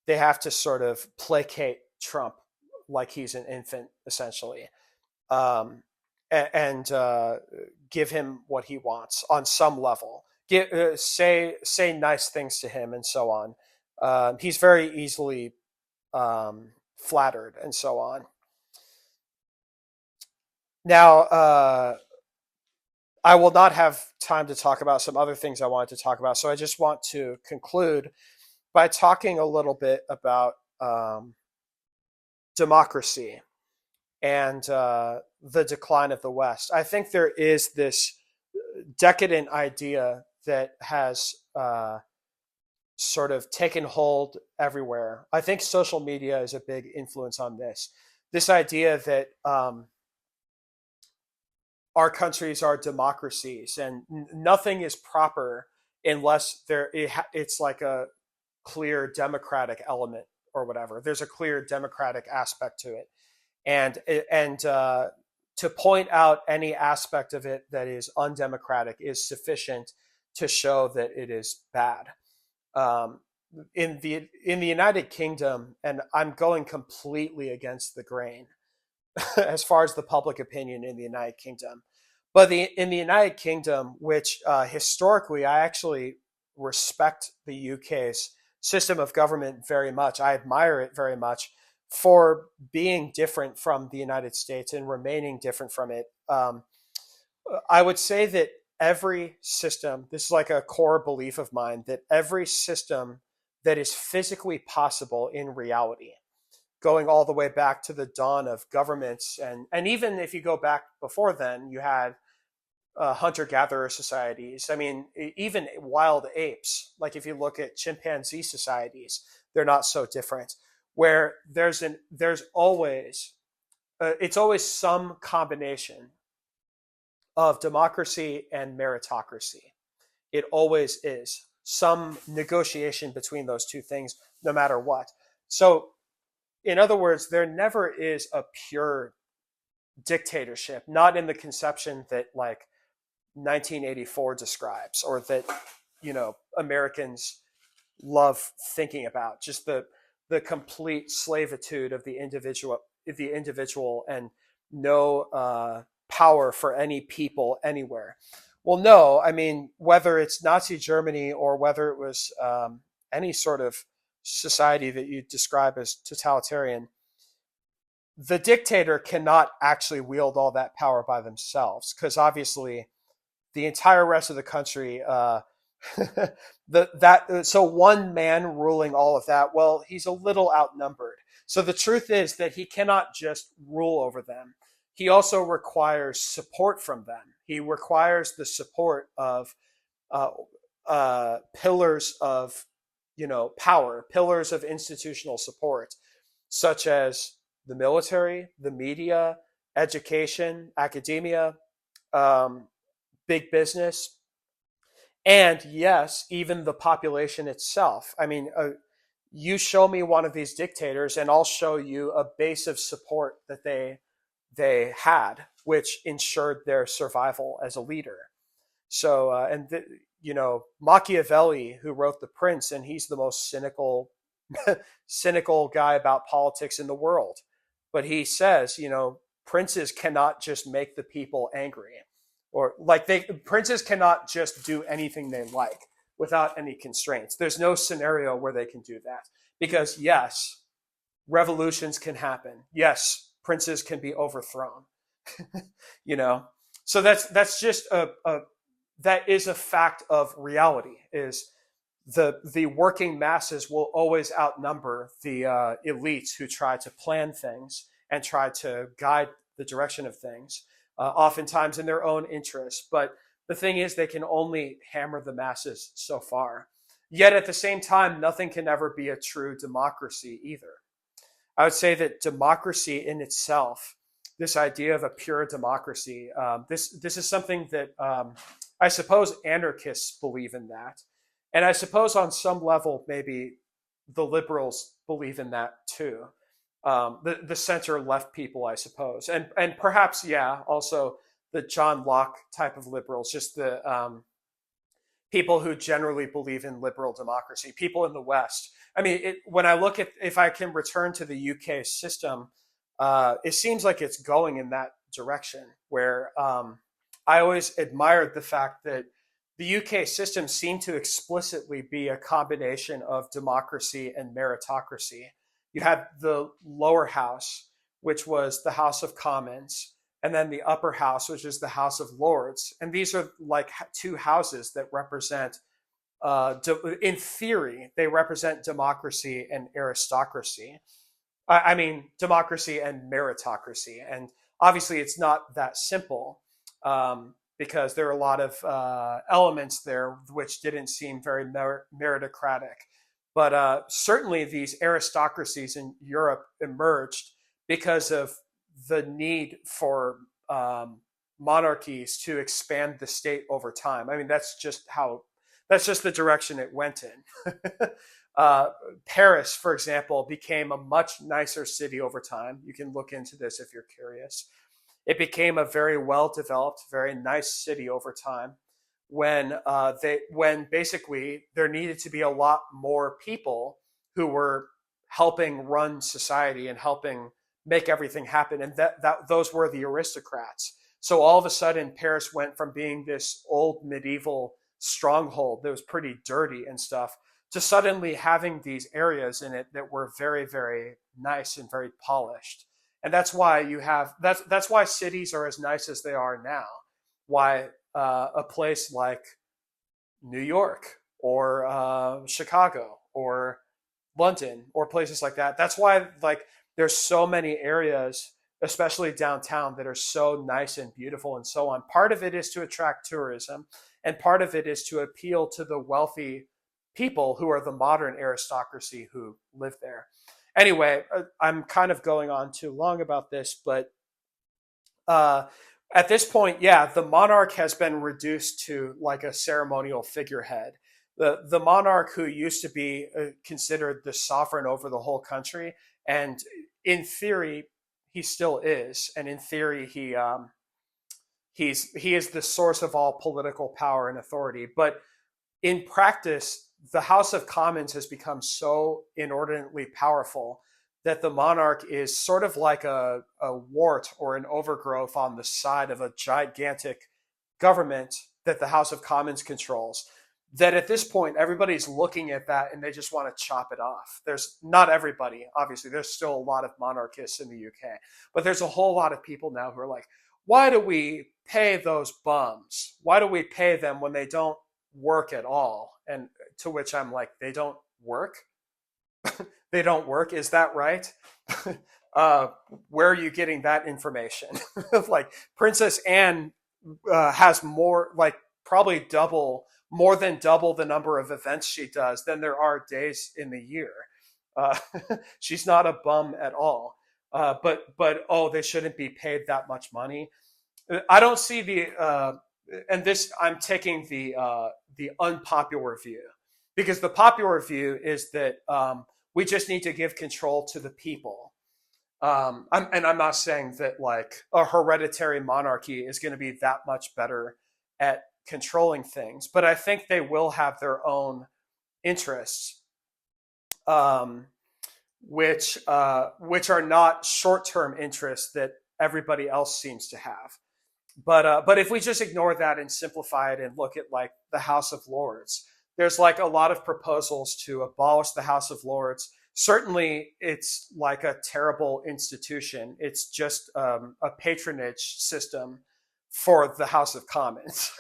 they have to sort of placate Trump like he's an infant, essentially, um, and give him what he wants on some level. Say nice things to him and so on. He's very easily flattered and so on. Now, I will not have time to talk about some other things I wanted to talk about, so I just want to conclude by talking a little bit about democracy and the decline of the West. I think there is this decadent idea that has sort of taken hold everywhere. I think social media is a big influence on this. This idea that our countries are democracies and nothing is proper unless it's like a clear democratic element or whatever. There's a clear democratic aspect to it, and to point out any aspect of it that is undemocratic is sufficient to show that it is bad. Um, in the United Kingdom, and I'm going completely against the grain as far as the public opinion in the United Kingdom. But in the United Kingdom, which historically I actually respect the UK's system of government very much. I admire it very much for being different from the United States and remaining different from it. I would say that every system, this is like a core belief of mine, that every system that is physically possible in reality, going all the way back to the dawn of governments, and even if you go back before then, you had hunter-gatherer societies. I mean, even wild apes. Like if you look at chimpanzee societies, they're not so different. Where there's always it's always some combination of democracy and meritocracy. It always is some negotiation between those two things, no matter what. So, in other words, there never is a pure dictatorship, not in the conception that like 1984 describes, or that Americans love thinking about. Just the complete slavitude of the individual, and no power for any people anywhere. Well, no, I mean, whether it's Nazi Germany or whether it was any sort of society that you describe as totalitarian, the dictator cannot actually wield all that power by themselves because obviously the entire rest of the country, so one man ruling all of that, well, he's a little outnumbered. So the truth is that he cannot just rule over them. He also requires support from them. He requires the support of uh, pillars of, power, pillars of institutional support, such as the military, the media, education, academia, um, big business, and yes, even the population itself. I mean, you show me one of these dictators, and I'll show you a base of support that they had, which ensured their survival as a leader. So, Machiavelli, who wrote The Prince, and he's the most cynical guy about politics in the world. But he says, princes cannot just make the people angry, or like princes cannot just do anything they like without any constraints. There's no scenario where they can do that because yes, revolutions can happen. Yes, princes can be overthrown. you know, so that's just that is a fact of reality. Is the working masses will always outnumber the elites who try to plan things and try to guide the direction of things, oftentimes in their own interests. But the thing is, they can only hammer the masses so far. Yet at the same time, nothing can ever be a true democracy either. I would say that democracy in itself, this idea of a pure democracy, this is something that I suppose anarchists believe in that. And I suppose on some level, maybe the liberals believe in that too. The center left people, I suppose. And perhaps, yeah, also the John Locke type of liberals, just the people who generally believe in liberal democracy, people in the West. I mean, when I look at, if I can return to the UK system, it seems like it's going in that direction where I always admired the fact that the UK system seemed to explicitly be a combination of democracy and meritocracy. You had the lower house, which was the House of Commons, and then the upper house, which is the House of Lords. And these are like two houses that represent, in theory, they represent democracy and aristocracy. I mean, democracy and meritocracy. And obviously, it's not that simple. Because there are a lot of elements there which didn't seem very meritocratic. But certainly these aristocracies in Europe emerged because of the need for monarchies to expand the state over time. I mean, that's just the direction it went in. Paris, for example, became a much nicer city over time. You can look into this if you're curious. It became a very well-developed, very nice city over time when basically there needed to be a lot more people who were helping run society and helping make everything happen, and that those were the aristocrats. So all of a sudden, Paris went from being this old medieval stronghold that was pretty dirty and stuff to suddenly having these areas in it that were very, very nice and very polished. And that's why that's why cities are as nice as they are now. Why a place like New York or Chicago or London or places like that. That's why like there's so many areas, especially downtown, that are so nice and beautiful and so on. Part of it is to attract tourism, and part of it is to appeal to the wealthy people who are the modern aristocracy who live there. Anyway, I'm kind of going on too long about this, but at this point, yeah, the monarch has been reduced to like a ceremonial figurehead. The monarch who used to be considered the sovereign over the whole country, and in theory, he still is, and in theory, he is the source of all political power and authority. But in practice, the House of Commons has become so inordinately powerful that the monarch is sort of like a wart or an overgrowth on the side of a gigantic government that the House of Commons controls, that at this point everybody's looking at that and they just want to chop it off. There's not everybody, obviously. There's still a lot of monarchists in the UK, but there's a whole lot of people now who are like, why do we pay those bums? Why do we pay them when they don't work at all? And to which I'm like, they don't work? They don't work? Is that right? Where are you getting that information? Like Princess Anne has more, like probably more than double the number of events she does than there are days in the year. Uh, she's not a bum at all. But oh, they shouldn't be paid that much money. I don't see and this I'm taking the unpopular view, because the popular view is that we just need to give control to the people. I'm not saying that like a hereditary monarchy is going to be that much better at controlling things, but I think they will have their own interests, which are not short-term interests that everybody else seems to have. But if we just ignore that and simplify it and look at like the House of Lords, there's like a lot of proposals to abolish the House of Lords. Certainly, it's like a terrible institution. It's just a patronage system for the House of Commons.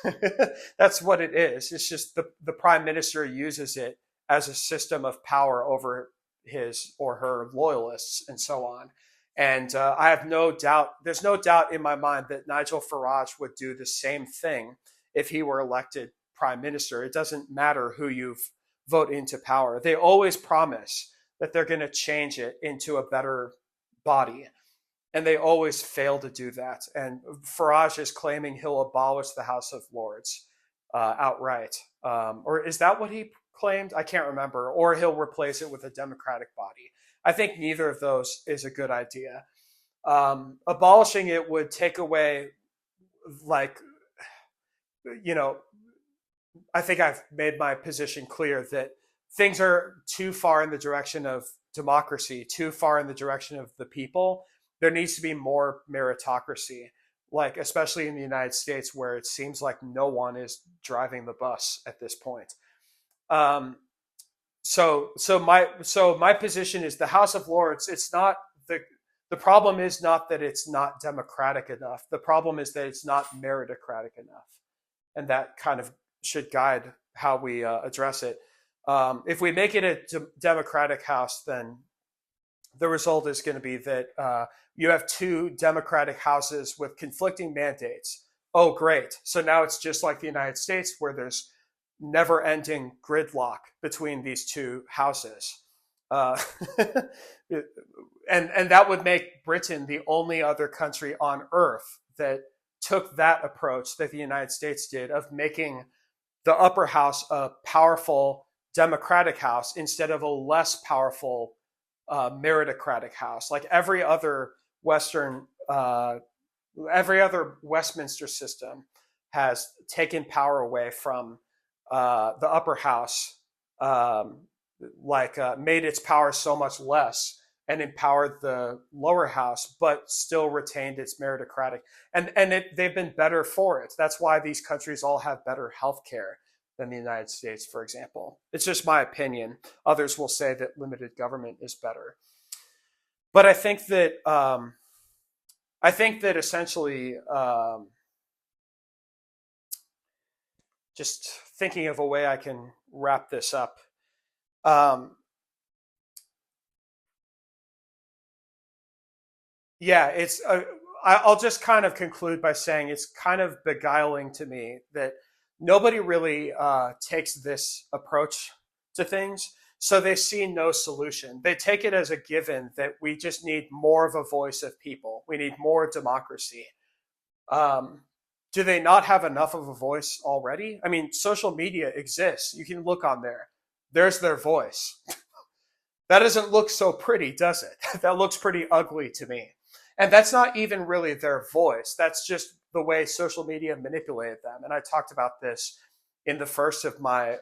That's what it is. It's just the prime minister uses it as a system of power over his or her loyalists and so on. And I have no doubt, there's no doubt in my mind that Nigel Farage would do the same thing if he were elected prime minister. It doesn't matter who you vote into power. They always promise that they're going to change it into a better body. And they always fail to do that. And Farage is claiming he'll abolish the House of Lords outright. Or is that what he claimed? I can't remember. Or he'll replace it with a democratic body. I think neither of those is a good idea. Abolishing it would take away, like, you know, I think I've made my position clear that things are too far in the direction of democracy, too far in the direction of the people. There needs to be more meritocracy, like especially in the United States, where it seems like no one is driving the bus at this point. So my position is the House of Lords. It's not the problem is not that it's not democratic enough. The problem is that it's not meritocratic enough, and that kind of should guide how we address it. If we make it a democratic house, then the result is going to be that you have two democratic houses with conflicting mandates. Oh, great. So now it's just like the United States, where there's never-ending gridlock between these two houses. And that would make Britain the only other country on earth that took that approach that the United States did, of making the upper house a powerful democratic house instead of a less powerful meritocratic house. Like every other Westminster system has taken power away from the upper house, made its power so much less and empowered the lower house, but still retained its meritocratic. They've been better for it. That's why these countries all have better healthcare than the United States, for example. It's just my opinion. Others will say that limited government is better. But I think that essentially, just thinking of a way I can wrap this up. I'll just kind of conclude by saying it's kind of beguiling to me that nobody really takes this approach to things. So they see no solution. They take it as a given that we just need more of a voice of people. We need more democracy. Do they not have enough of a voice already? I mean, social media exists. You can look on there. There's their voice. That doesn't look so pretty, does it? That looks pretty ugly to me. And that's not even really their voice. That's just the way social media manipulated them. And I talked about this in the first of my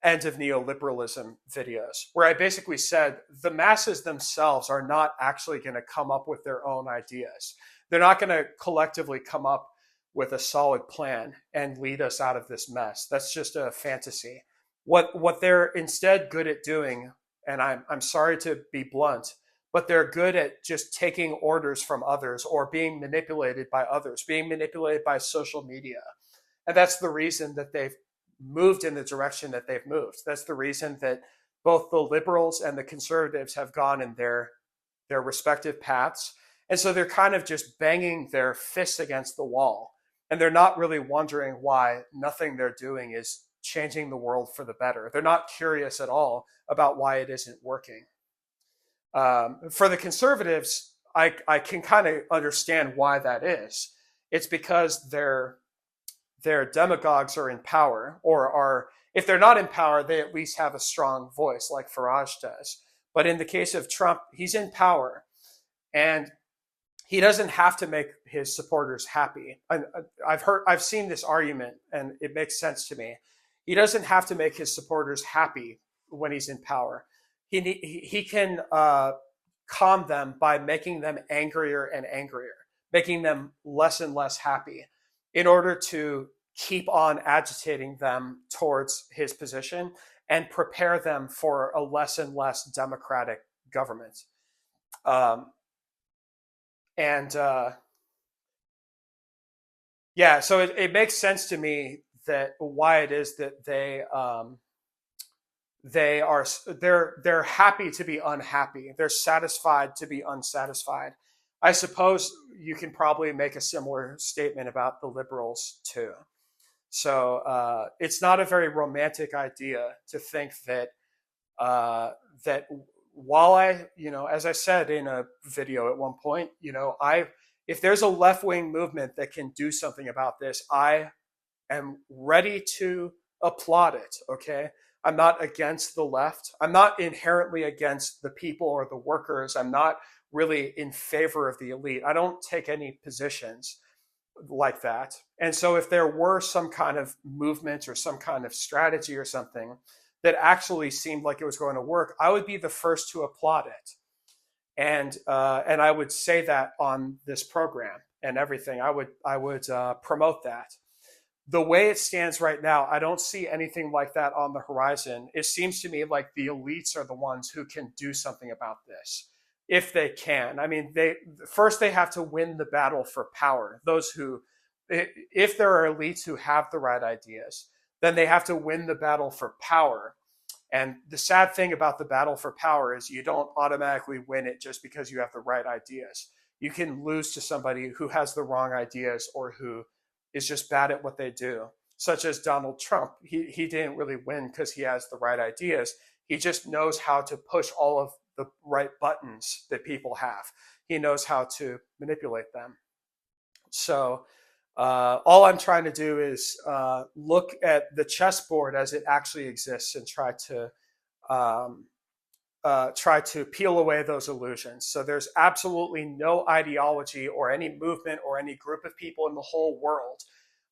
end of neoliberalism videos, where I basically said the masses themselves are not actually going to come up with their own ideas. they're not going to collectively come up with a solid plan and lead us out of this mess. That's just a fantasy. What they're instead good at doing, and I'm sorry to be blunt, but they're good at just taking orders from others or being manipulated by others, being manipulated by social media. And that's the reason that they've moved in the direction that they've moved. That's the reason that both the liberals and the conservatives have gone in their respective paths. And so they're kind of just banging their fists against the wall. And they're not really wondering why nothing they're doing is changing the world for the better. They're not curious at all about why it isn't working. For the conservatives, I can kind of understand why that is. It's because their demagogues are in power, or are, if they're not in power, they at least have a strong voice like Farage does. But in the case of Trump, he's in power, and he doesn't have to make his supporters happy. I've seen this argument, and it makes sense to me. He doesn't have to make his supporters happy when he's in power. He can calm them by making them angrier and angrier, making them less and less happy, in order to keep on agitating them towards his position and prepare them for a less and less democratic government. Yeah, so it makes sense to me that why it is that they're happy to be unhappy. They're satisfied to be unsatisfied. I suppose you can probably make a similar statement about the liberals too. So it's not a very romantic idea to think that that while as I said in a video at one point, if there's a left-wing movement that can do something about this, I am ready to applaud it. Okay. I'm not against the left. I'm not inherently against the people or the workers. I'm not really in favor of the elite. I don't take any positions like that. And so if there were some kind of movement or some kind of strategy or something that actually seemed like it was going to work, I would be the first to applaud it. And I would say that on this program and everything. I would promote that. The way it stands right now, I don't see anything like that on the horizon. It seems to me like the elites are the ones who can do something about this, if they can. I mean, they have to win the battle for power. Those who, if there are elites who have the right ideas, then they have to win the battle for power. And the sad thing about the battle for power is you don't automatically win it just because you have the right ideas. You can lose to somebody who has the wrong ideas or who is just bad at what they do, such as Donald Trump. He didn't really win because he has the right ideas. He just knows how to push all of the right buttons that people have. He knows how to manipulate them. So all I'm trying to do is look at the chessboard as it actually exists and try to peel away those illusions. So there's absolutely no ideology or any movement or any group of people in the whole world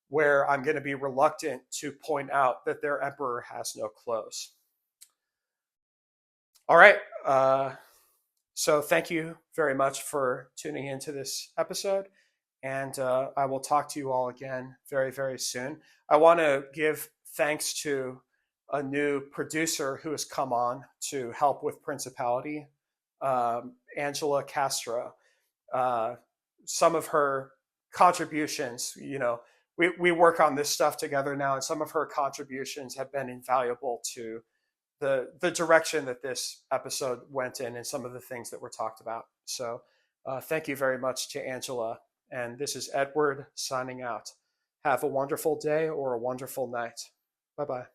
where I'm going to be reluctant to point out that their emperor has no clothes. All right. So thank you very much for tuning into this episode. And I will talk to you all again very, very soon. I want to give thanks to a new producer who has come on to help with Principality, Angela Castro. Some of her contributions, we work on this stuff together now, and some of her contributions have been invaluable to the direction that this episode went in and some of the things that were talked about. So thank you very much to Angela. And this is Edward signing out. Have a wonderful day or a wonderful night. Bye-bye.